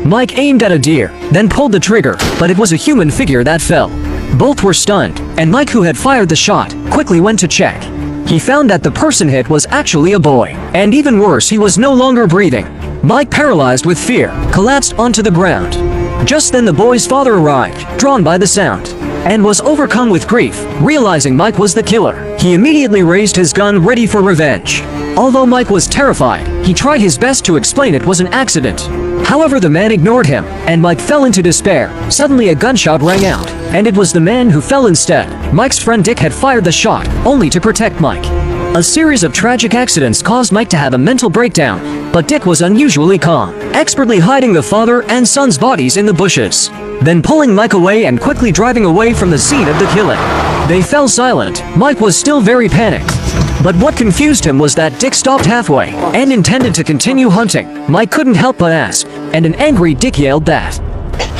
Mike aimed at a deer, then pulled the trigger, but it was a human figure that fell. Both were stunned, and Mike, who had fired the shot, quickly went to check. He found that the person hit was actually a boy, and even worse, he was no longer breathing. Mike, paralyzed with fear, collapsed onto the ground. Just then the boy's father arrived, drawn by the sound, and was overcome with grief, realizing Mike was the killer. He immediately raised his gun, ready for revenge. Although Mike was terrified, he tried his best to explain it was an accident. However, the man ignored him, and Mike fell into despair. Suddenly a gunshot rang out, and it was the man who fell instead. Mike's friend Dick had fired the shot, only to protect Mike. A series of tragic accidents caused Mike to have a mental breakdown, but Dick was unusually calm, expertly hiding the father and son's bodies in the bushes, then pulling Mike away and quickly driving away from the scene of the killing. They fell silent. Mike was still very panicked. But what confused him was that Dick stopped halfway and intended to continue hunting. Mike couldn't help but ask, and an angry Dick yelled that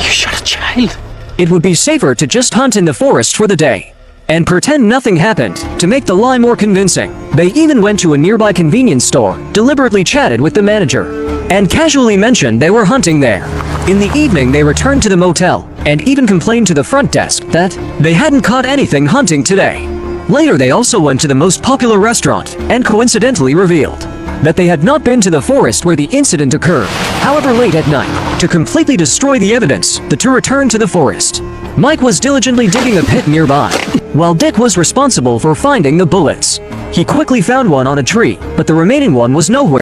You shot a child. it would be safer to just hunt in the forest for the day and pretend nothing happened. To make the lie more convincing, they even went to a nearby convenience store, deliberately chatted with the manager, and casually mentioned they were hunting there. In the evening, they returned to the motel and even complained to the front desk that they hadn't caught anything hunting today. Later, they also went to the most popular restaurant and coincidentally revealed that they had not been to the forest where the incident occurred. However, late at night, to completely destroy the evidence, the two returned to the forest. Mike was diligently digging a pit nearby, while Dick was responsible for finding the bullets. He quickly found one on a tree, but the remaining one was nowhere.